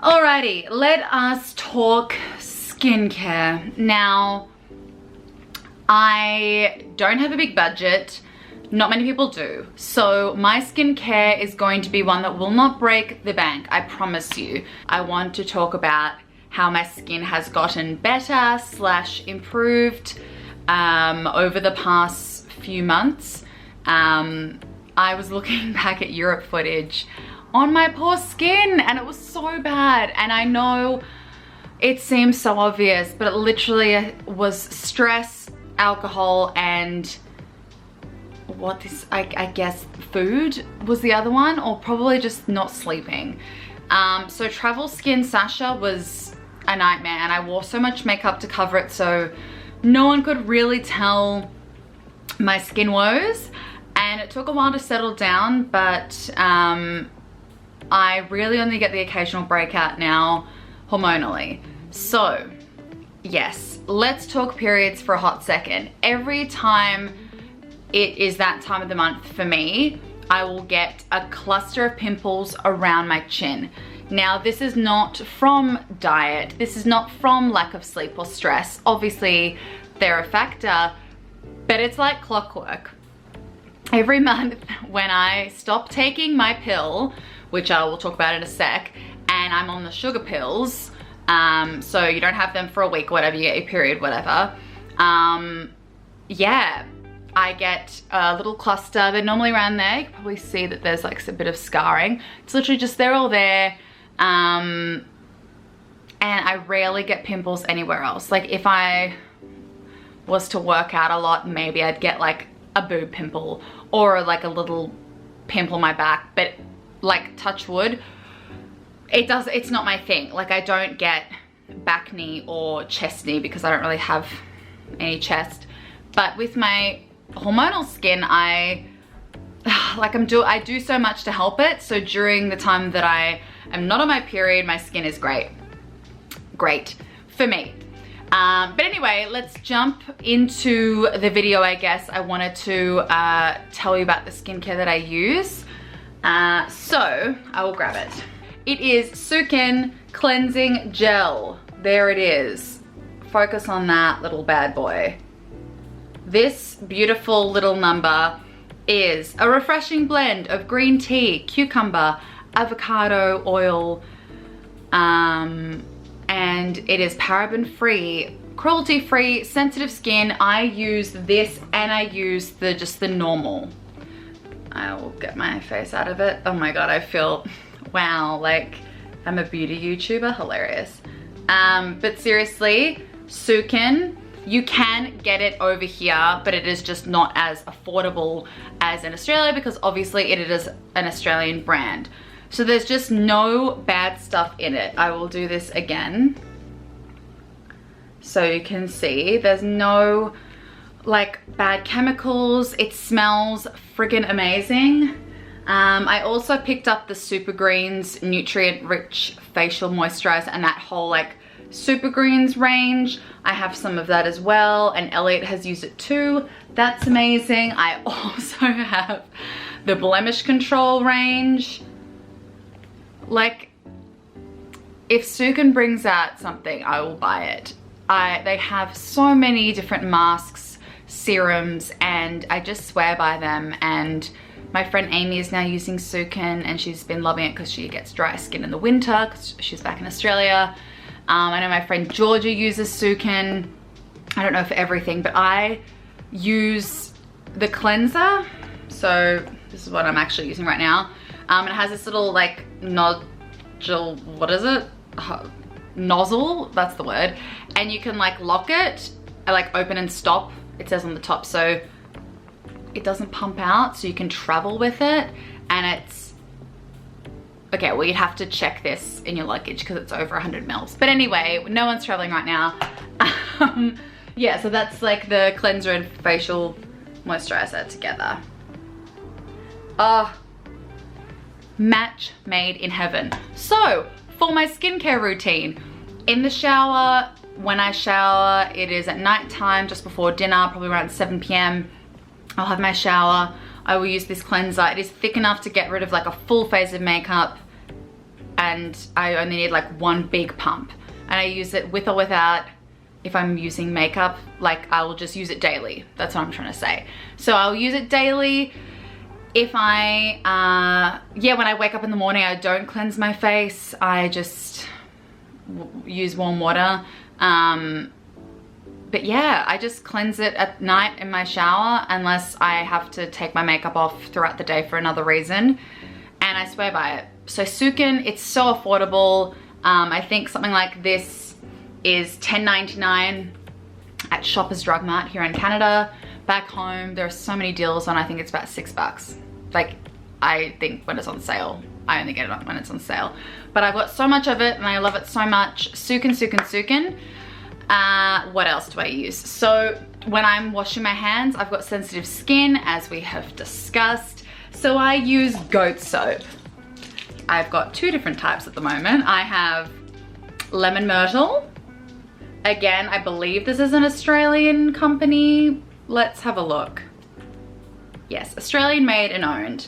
Alrighty, let us talk skincare. Now, I don't have a big budget. Not many people do. So my skincare is going to be one that will not break the bank, I promise you. I want to talk about how my skin has gotten better / improved over the past few months. I was looking back at Europe footage on my poor skin and it was so bad. And I know it seems so obvious, but it literally was stress, alcohol, and I guess food was the other one, or probably just not sleeping. So travel skin Sasha was a nightmare, and I wore so much makeup to cover it so no one could really tell my skin woes, and it took a while to settle down, but I really only get the occasional breakout now hormonally. So yes, let's talk periods for a hot second. Every time it is that time of the month for me, I will get a cluster of pimples around my chin. Now, this is not from diet. This is not from lack of sleep or stress. Obviously, they're a factor, but it's like clockwork. Every month when I stop taking my pill, which I will talk about in a sec, and I'm on the sugar pills, so you don't have them for a week, whatever, you get your period, whatever. Yeah, I get a little cluster. They're normally around there. You can probably see that there's like a bit of scarring. It's literally just, they're all there. And I rarely get pimples anywhere else. Like if I was to work out a lot, maybe I'd get like a boob pimple or like a little pimple on my back, but like touch wood, it's not my thing. Like I don't get back knee or chest knee because I don't really have any chest. But with my hormonal skin, I do so much to help it. So during the time that I am not on my period, my skin is great for me. But anyway, let's jump into the video. I guess I wanted to tell you about the skincare that I use. So I will grab it. It is Sukin Cleansing Gel. There it is. Focus on that little bad boy. This beautiful little number is a refreshing blend of green tea, cucumber, avocado oil, and it is paraben free, cruelty free, sensitive skin. I use this and I use just the normal. I will get my face out of it. Oh my god, I feel, wow, like I'm a beauty YouTuber, hilarious. But seriously, Sukin, you can get it over here, but it is just not as affordable as in Australia because obviously it is an Australian brand. So there's just no bad stuff in it. I will do this again so you can see there's no like bad chemicals. It smells friggin' amazing. I also picked up the Super Greens nutrient rich facial moisturizer and that whole like Super Greens range. I have some of that as well, and Elliot has used it too. That's amazing. I also have the blemish control range. Like, if Sukin brings out something, I will buy it. They have so many different masks, serums, and I just swear by them. And my friend Amy is now using Sukin and she's been loving it because she gets dry skin in the winter because she's back in Australia. I know my friend Georgia uses Sukin. I don't know for everything, but I use the cleanser. So this is what I'm actually using right now. It has this little like nodule, what is it? Nozzle, that's the word. And you can like lock it, like open and stop, it says on the top. So it doesn't pump out, so you can travel with it. And it's, okay, well, you'd have to check this in your luggage because it's over 100 mils. But anyway, no one's traveling right now. Yeah, so that's like the cleanser and facial moisturizer together. Match made in heaven. So for my skincare routine, in the shower, when I shower, it is at night time, just before dinner, probably around 7 p.m. I'll have my shower. I will use this cleanser. It is thick enough to get rid of like a full face of makeup and I only need like one big pump, and I use it with or without. If I'm using makeup, like I will just use it daily. That's what I'm trying to say. So I'll use it daily. If I, yeah, when I wake up in the morning, I don't cleanse my face. I just use warm water. But yeah, I just cleanse it at night in my shower unless I have to take my makeup off throughout the day for another reason. And I swear by it. So Sukin, it's so affordable. I think something like this is $10.99 at Shoppers Drug Mart here in Canada. Back home, there are so many deals on, I think it's about $6. Like, I think when it's on sale, I only get it when it's on sale. But I've got so much of it and I love it so much. Sukin, Sukin, Sukin. What else do I use? So when I'm washing my hands, I've got sensitive skin, as we have discussed. So I use goat soap. I've got two different types at the moment. I have lemon myrtle. Again, I believe this is an Australian company. Let's have a look. Yes, Australian made and owned.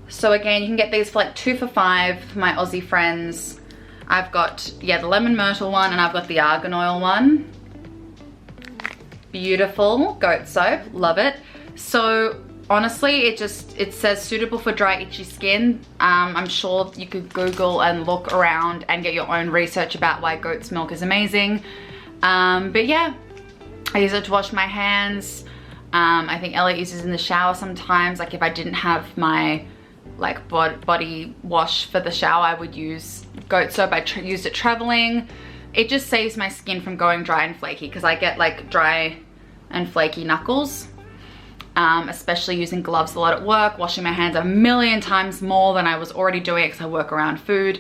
So again, you can get these for like 2 for $5 for my Aussie friends. I've got, yeah, the lemon myrtle one, and I've got the argan oil one. Beautiful goat soap, love it. So honestly, it says suitable for dry, itchy skin. I'm sure you could Google and look around and get your own research about why goat's milk is amazing. But yeah, I use it to wash my hands. I think Elliot uses it in the shower sometimes. Like if I didn't have my like body wash for the shower, I would use goat soap. I used it traveling. It just saves my skin from going dry and flaky, because I get like dry and flaky knuckles. Especially using gloves a lot at work, washing my hands a million times more than I was already doing because I work around food.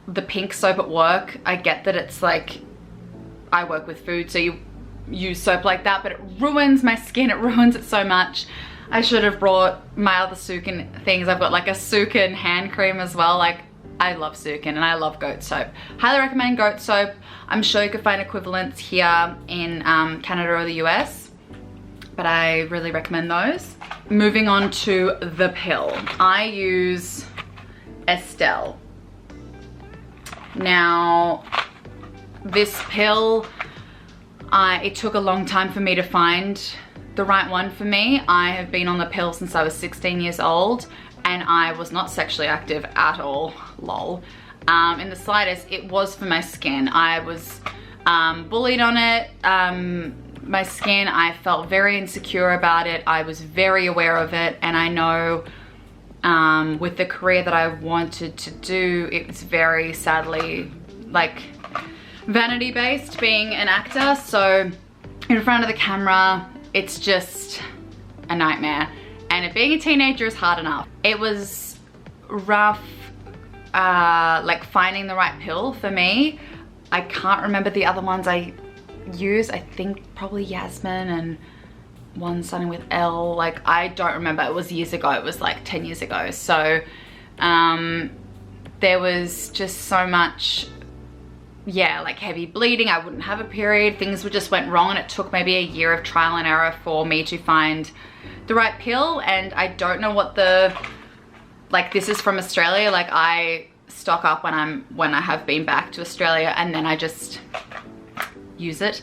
The pink soap at work, I get that it's like, I work with food, so you use soap like that, but it ruins my skin, it ruins it so much. I should have brought my other Sukin things. I've got like a Sukin hand cream as well. Like, I love Sukin and I love goat soap. Highly recommend goat soap. I'm sure you could find equivalents here in Canada or the US, but I really recommend those. Moving on to the pill. I use Estelle. Now, this pill, it took a long time for me to find the right one for me. I have been on the pill since I was 16 years old and I was not sexually active at all, lol. In the slightest. It was for my skin. I was bullied on it. My skin, I felt very insecure about it. I was very aware of it, and I know with the career that I wanted to do, it was very sadly like vanity based, being an actor. So in front of the camera, it's just a nightmare, and being a teenager is hard enough. It was rough, like finding the right pill for me. I can't remember the other ones I used. I think probably Yasmin and one starting with L. Like, I don't remember. It was years ago. It was like 10 years ago. So there was just so much, yeah, like heavy bleeding. I wouldn't have a period. Things just went wrong, and it took maybe a year of trial and error for me to find the right pill. And I don't know what the, like, this is from Australia. Like, I stock up when I have been back to Australia, and then I just use it.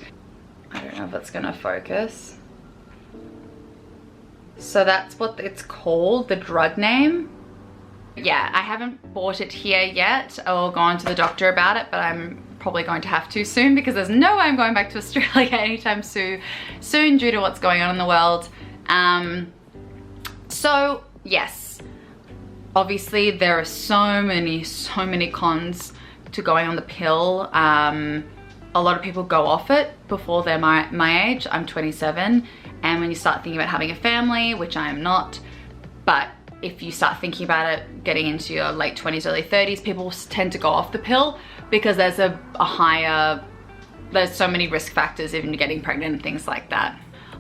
I don't know if it's gonna focus. So that's what it's called, the drug name. Yeah, I haven't bought it here yet or gone to the doctor about it, but I'm probably going to have to soon, because there's no way I'm going back to Australia anytime soon due to what's going on in the world. So yes, obviously there are so many cons to going on the pill. A lot of people go off it before they're my age. I'm 27, and when you start thinking about having a family, which I am not, but if you start thinking about it, getting into your late 20s, early 30s, people tend to go off the pill because there's there's so many risk factors, even getting pregnant and things like that.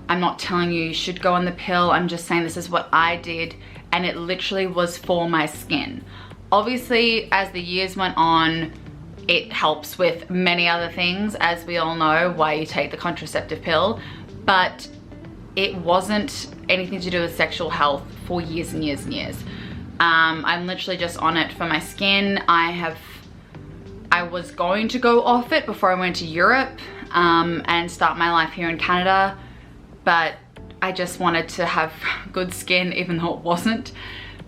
I'm not telling you should go on the pill. I'm just saying this is what I did, and it literally was for my skin. Obviously, as the years went on, it helps with many other things, as we all know why you take the contraceptive pill, but it wasn't anything to do with sexual health for years and years and years. I'm literally just on it for my skin. I was going to go off it before I went to Europe and start my life here in Canada, but I just wanted to have good skin even though it wasn't.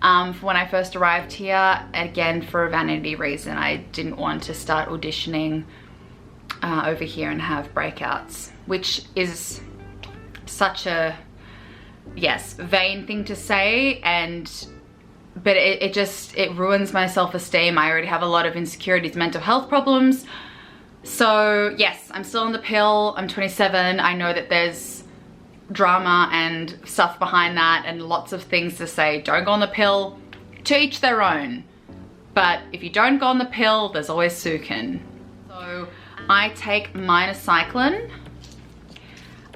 When I first arrived here, again for a vanity reason, I didn't want to start auditioning over here and have breakouts, which is such a, yes, vain thing to say, but it ruins my self-esteem. I already have a lot of insecurities, mental health problems. So yes, I'm still on the pill. I'm 27. I know that there's drama and stuff behind that and lots of things to say. Don't go on the pill. To each their own. But if you don't go on the pill, there's always Sukin. So I take minocycline.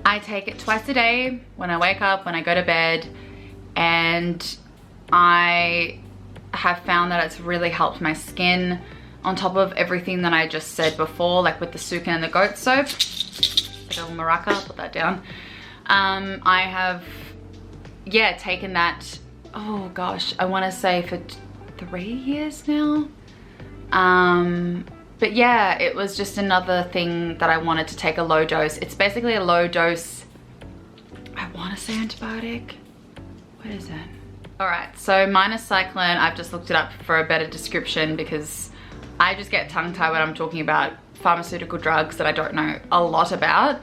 I take it twice a day when I wake up, when I go to bed, and I have found that it's really helped my skin on top of everything that I just said before, like with the Sukin and the goat soap. Like a little maraca, put that down. I have, yeah, taken that, oh gosh, I want to say for 3 years now. But yeah, it was just another thing that I wanted to take a low dose. It's basically a low dose, I want to say antibiotic. What is it? All right, so minocycline, I've just looked it up for a better description because I just get tongue-tied when I'm talking about pharmaceutical drugs that I don't know a lot about.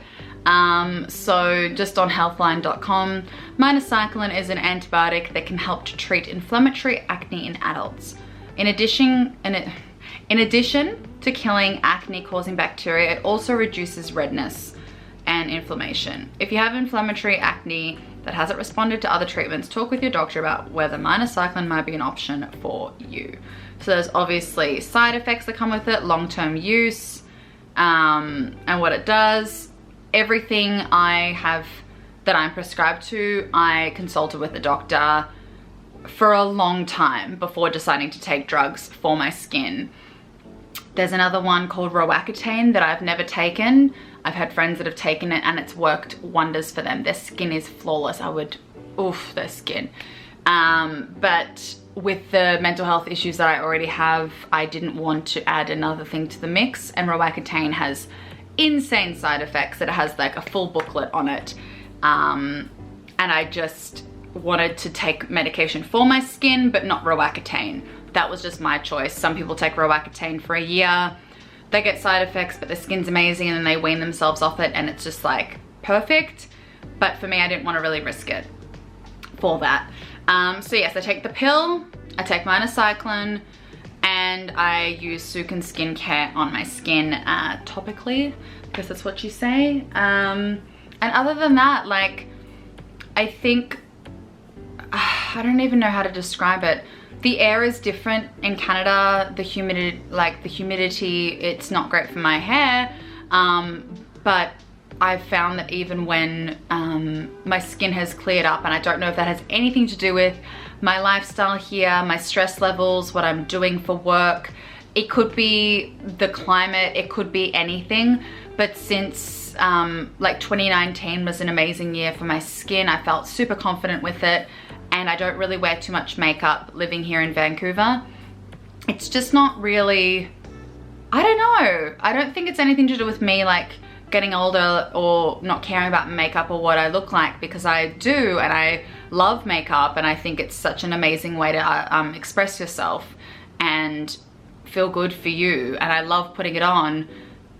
So just on healthline.com, minocycline is an antibiotic that can help to treat inflammatory acne in adults. In addition to killing acne-causing bacteria, it also reduces redness and inflammation. If you have inflammatory acne that hasn't responded to other treatments, talk with your doctor about whether minocycline might be an option for you. So there's obviously side effects that come with it, long-term use, and what it does. Everything I have that I'm prescribed to, I consulted with a doctor for a long time before deciding to take drugs for my skin. There's another one called Roaccutane that I've never taken. I've had friends that have taken it and it's worked wonders for them. Their skin is flawless. I would, oof, their skin. But with the mental health issues that I already have, I didn't want to add another thing to the mix, and Roaccutane has insane side effects. It has like a full booklet on it, and I just wanted to take medication for my skin but not Roaccutane. That was just my choice. Some people take Roaccutane for a year, they get side effects but their skin's amazing and then they wean themselves off it and it's just like perfect. But for me, I didn't want to really risk it for that. So yes, I take the pill, I take minocycline, and I use Sukin skincare on my skin topically, because that's what you say. And other than that, like, I think, I don't even know how to describe it. The air is different in Canada. The humidity, it's not great for my hair. But I've found that even when my skin has cleared up, and I don't know if that has anything to do with my lifestyle here, my stress levels, what I'm doing for work. It could be the climate, it could be anything. But since like 2019 was an amazing year for my skin, I felt super confident with it. And I don't really wear too much makeup living here in Vancouver. It's just not really, I don't know. I don't think it's anything to do with me like getting older or not caring about makeup or what I look like, because I do, and I love makeup, and I think it's such an amazing way to express yourself and feel good for you, and I love putting it on.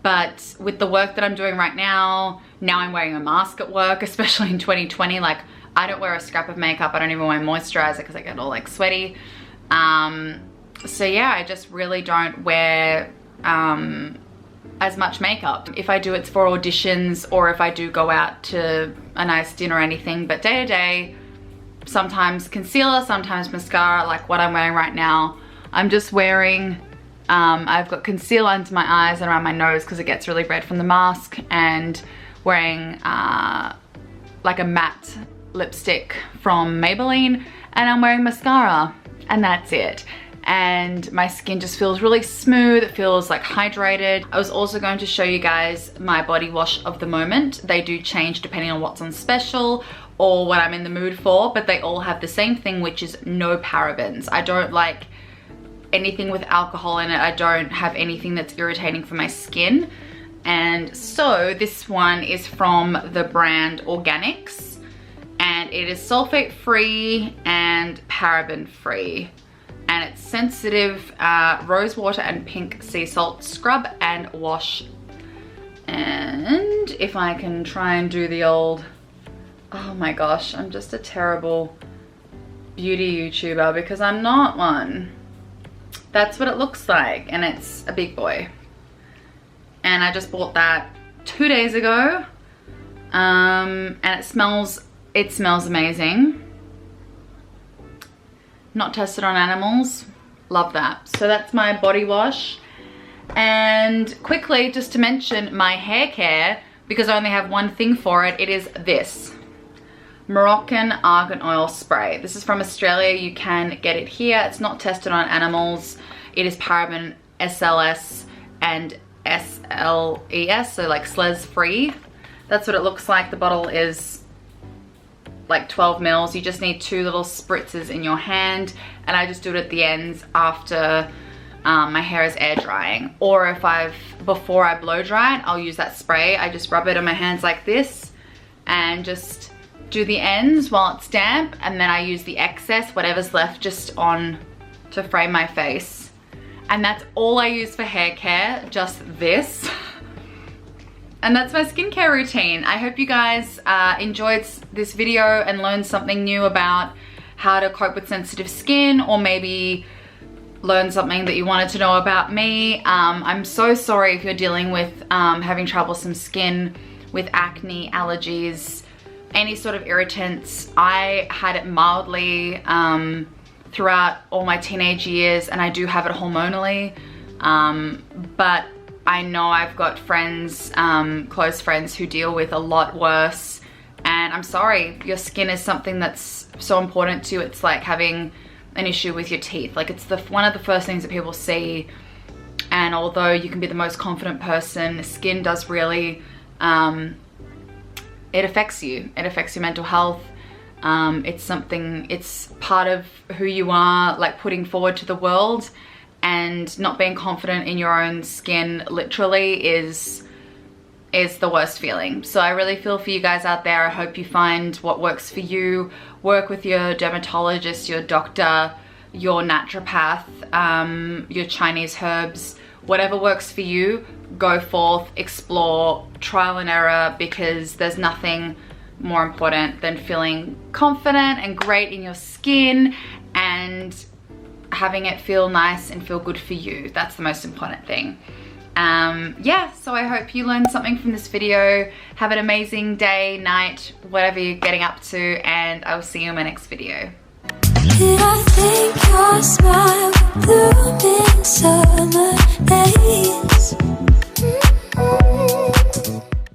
But with the work that I'm doing right now I'm wearing a mask at work, especially in 2020. Like, I don't wear a scrap of makeup. I don't even wear moisturizer because I get all like sweaty. So yeah, I just really don't wear as much makeup. If I do, it's for auditions or if I do go out to a nice dinner or anything. But day to day, sometimes concealer, sometimes mascara, like what I'm wearing right now. I'm just wearing, I've got concealer under my eyes and around my nose because it gets really red from the mask, and wearing like a matte lipstick from Maybelline, and I'm wearing mascara, and that's it. And my skin just feels really smooth. It feels like hydrated. I was also going to show you guys my body wash of the moment. They do change depending on what's on special, or what I'm in the mood for, but they all have the same thing, which is no parabens. I don't like anything with alcohol in it. I don't have anything that's irritating for my skin. And so this one is from the brand Organics, and it is sulfate free and paraben free, and it's sensitive rose water and pink sea salt scrub and wash. And if I can try and do the old, oh my gosh, I'm just a terrible beauty YouTuber because I'm not one. That's what it looks like, and it's a big boy. And I just bought that 2 days ago, and it smells amazing. Not tested on animals, love that. So that's my body wash. And quickly, just to mention my hair care, because I only have one thing for it, it is this Moroccan argan oil spray. This is from Australia. You can get it here. It's not tested on animals. It is paraben, SLS and SLES, so like SLES free. That's what it looks like. The bottle is like 12 mils. You just need 2 little spritzes in your hand, and I just do it at the ends after my hair is air drying, or if before I blow dry it, I'll use that spray. I just rub it on my hands like this and just do the ends while it's damp, and then I use the excess, whatever's left, just on to frame my face. And that's all I use for hair care, just this. And that's my skincare routine. I hope you guys enjoyed this video and learned something new about how to cope with sensitive skin, or maybe learn something that you wanted to know about me. I'm so sorry if you're dealing with having troublesome skin with acne, allergies, any sort of irritants. I had it mildly throughout all my teenage years, and I do have it hormonally, but I know I've got friends, close friends, who deal with a lot worse, and I'm sorry. Your skin is something that's so important to you. It's like having an issue with your teeth. Like, it's one of the first things that people see, and although you can be the most confident person, skin does really, it affects you. It affects your mental health. It's part of who you are, like putting forward to the world, and not being confident in your own skin literally is the worst feeling. So I really feel for you guys out there. I hope you find what works for you. Work with your dermatologist, your doctor, your naturopath, your Chinese herbs, whatever works for you. Go forth, explore, trial and error, because there's nothing more important than feeling confident and great in your skin and having it feel nice and feel good for you. That's the most important thing. Yeah, so I hope you learned something from this video. Have an amazing day, night, whatever you're getting up to, and I will see you in my next video. Did I think your smile would bloom in so